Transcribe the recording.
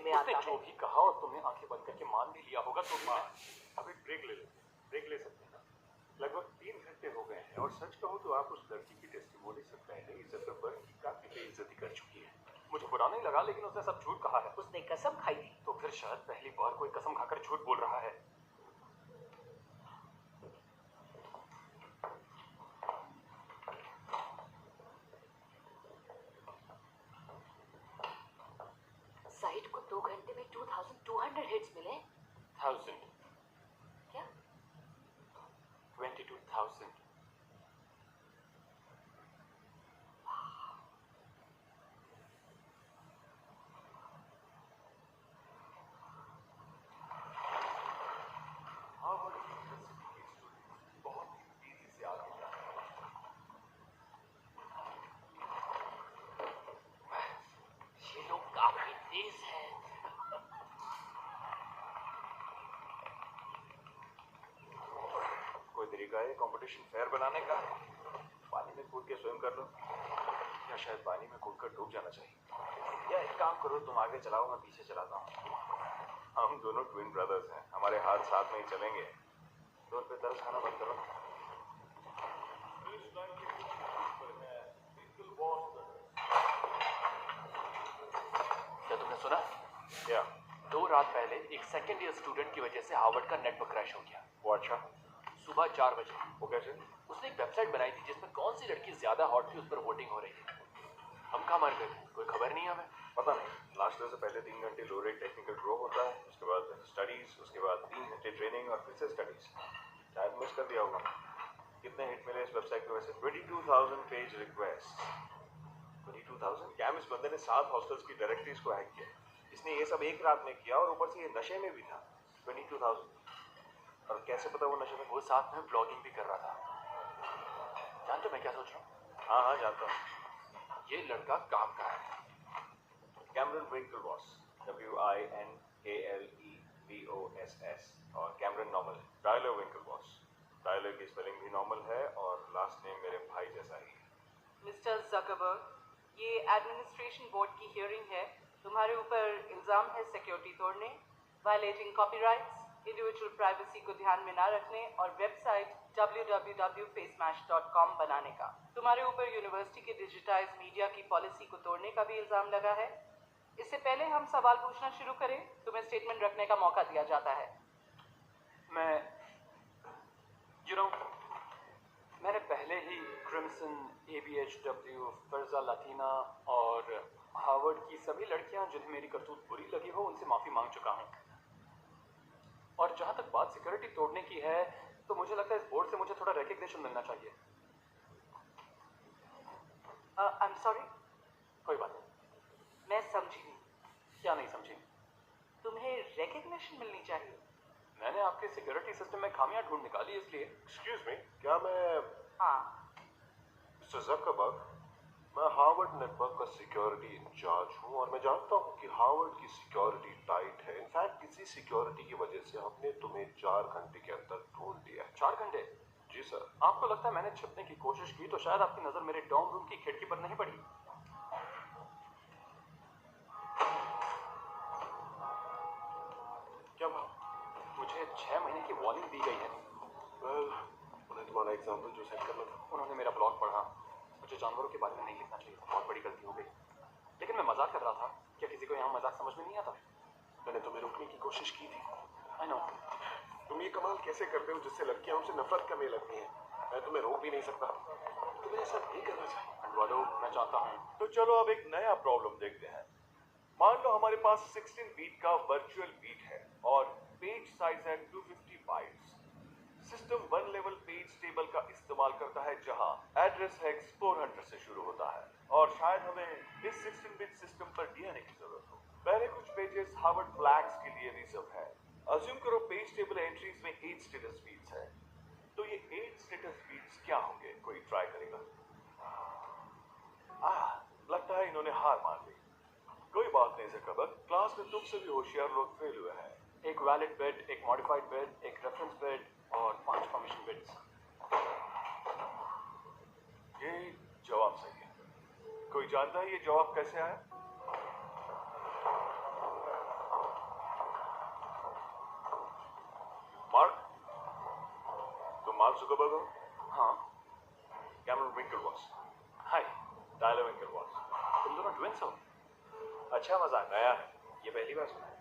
में उसने आता जो है। भी कहा और तुमने आंखें बंद करके मान भी लिया होगा तो भी अब एक ब्रेक ले लेते हैं। ब्रेक ले सकते हैं ना? लगभग 3 घंटे हो गए हैं और सच कहूँ तो आप उस लड़की की टेस्टिमोनी से पहले इस ज़करबर्ग की काफी बेइज्जती कर चुकी है। मुझे बुरा नहीं लगा, लेकिन उसने सब झूठ कहा है। उसने कसम खाई थी। तो फिर शायद पहली बार कोई कसम खाकर झूठ बोल रहा है। साइट को 2 घंटे में 2200 हिट्स मिले। 1000 क्या? 22,000। हार्वर्ड यूनिवर्सिटी के स्टूडेंट्स बहुत ही तेजी से आगे बढ़ रहे हैं। ये लोग काफी तेज हैं। कोई तरीका है कंपटीशन फेयर बनाने का? पानी में कूद के स्वयं कर लो, या शायद पानी में कूद कर डूब जाना चाहिए। या एक काम करो, तुम आगे चलाओ, मैं पीछे चलाता हूँ। हम दोनों ट्विन ब्रदर्स हैं, हमारे हाथ साथ में ही चलेंगे। तो उन पे तरस खाना बंद करो। क्या तुमने सुना? या 2 रात पहले एक सेकेंड ईयर स्टूडेंट की वजह से हार्वर्ड का नेटवर्क क्रैश हो गया। वो अच्छा, सुबह 4 बजे वो कैसे? उसने एक वेबसाइट बनाई थी जिसमें कौन सी लड़की ज्यादा हॉट थी उस पर वोटिंग हो रही थी। हम कहाँ मर गए थे, कोई खबर नहीं हमें। पता नहीं, लास्ट डे से पहले 3 घंटे लो रेट टेक्निकल ड्रो होता है, उसके बाद स्टडीज, उसके बाद 3 घंटे ट्रेनिंग और फिर से स्टडीज। शायद मिस कर दिया होगा। कितने हिट मिले इस वेबसाइट को वैसे? 22,000 पेज रिक्वेस्ट। 22,000? क्या इस बंदे ने 7 हॉस्टल्स की डायरेक्टरीज को हैक किया? इसने ये सब एक रात में किया और ऊपर से ये नशे में भी था। 22,000। और कैसे पता वो नशे में? वो साथ में ब्लॉगिंग भी कर रहा था। जानते हो मैं क्या सोच रहा हूँ? हाँ हाँ जानता हूँ। ये लड़का काम का है। कैमरन विंकलवॉस, WINKLEVOSS, और कैमरन नॉर्मल है। टाइलर विंकलवॉस। टाइलर की स्पेलिंग भी नॉर्मल है और लास्ट नेम मेरे भाई जैसा ही है। मिस्टर ज़करबर्ग, ये एडमिनिस्ट्रेशन बोर्ड की हियरिंग है। तुम्हारे ऊपर इल्ज़ाम है सिक्योरिटी तोड़ने, वायलेटिंग कॉपीराइट्स, इंडिविजुअल प्राइवेसी को ध्यान में ना रखने और वेबसाइट www.facemash.com बनाने का। तुम्हारे ऊपर यूनिवर्सिटी के डिजिटाइज मीडिया की पॉलिसी को तोड़ने का भी इल्ज़ाम लगा है। इससे पहले हम सवाल पूछना शुरू करें, तुम्हें स्टेटमेंट रखने का मौका दिया जाता है। मैंने पहले ही क्रिम्सन, ABHW, फर्जा लातीना और हार्वर्ड की सभी लड़कियां जिन्हें मेरी करतूत बुरी लगी हो उनसे माफ़ी मांग चुका हूं। और जहां तक बात सिक्योरिटी तोड़ने की है तो मुझे लगता है इस बोर्ड से मुझे थोड़ा रिकग्निशन मिलना चाहिए। आई एम सॉरी, कोई बात नहीं। मैं समझी नहीं। क्या नहीं समझी? तुम्हें रिकग्निशन मिलनी चाहिए। मैंने आपके सिक्योरिटी सिस्टम में खामियां ढूंढ निकाली इसलिए। एक्सक्यूज मी, क्या मैं हाँ, मिस्टर ज़करबर्ग, मैं हार्वर्ड नेटवर्क का सिक्योरिटी इंचार्ज हूँ और मैं जानता हूँ कि हार्वर्ड की सिक्योरिटी टाइट है। इनफैक्ट इसी सिक्योरिटी की वजह से हमने तुम्हें 4 घंटे के अंदर ढूंढ लिया है। 4 घंटे? जी सर। आपको लगता है मैंने छिपने की कोशिश की तो शायद आपकी नजर मेरे डॉर्म रूम की खिड़की पर नहीं पड़ी? क्या बात? मुझे 6 महीने की वार्निंग दी गई है। वेल, उन्हें तुम्हारा एग्जाम्पल जो सेट करना था। उन्होंने मेरा ब्लॉग पढ़ा। मुझे जानवरों के बारे में नहीं लिखना चाहिए था, बहुत बड़ी गलती हो गई। लेकिन मैं मजाक कर रहा था। क्या किसी को यहाँ मजाक समझ में नहीं आता? मैंने तुम्हें रोकने की कोशिश की थी। I know. तुम ये कमाल कैसे करते हो जिससे लड़कियां हमसे नफरत करने लगती हैं? मैं तुम्हें रोक भी नहीं सकता। तुम्हें ऐसा नहीं करना चाहिए। अंडवालो, मैं चाहता हूँ। तो चलो अब एक नया प्रॉब्लम देखते हैं। मान लो हमारे पास 16 बीट का वर्चुअल बीट है और पेज साइज है 250 bytes. System 1 level page table का इस्तेमाल करता है जहां एड्रेस हेक्स 400 से शुरू होता है और शायद हमें इस 16 बिट सिस्टम पर डीएनए की जरूरत हो। पहले कुछ पेजेस हार्वर्ड फ्लैग्स के लिए रिजर्व है। अज्यूम करो पेज टेबल एंट्रीज में 8 स्टेटस बीट्स है, तो ये 8 स्टेटस बीट्स क्या होंगे? कोई ट्राई करेगा? लगता है इन्होंने हार मान ली। कोई बात नहीं ज़करबर्ग, क्लास में तुमसे भी होशियार लोग फेल हुए हैं। एक वैलिड बिट, एक मॉडिफाइड बिट, एक रेफरेंस बिट और 5 परमिशन बिट्स। ये जवाब सही है। कोई जानता है ये जवाब कैसे आया? मार्क, तुम मार्क जुकरबर्ग हो? हाँ। कैमरन विंकलवॉस। हाय। टायलर विंकलवॉस। तुम दोनों ट्विंस हो? अच्छा मजाक आया, ये पहली बार सुना है।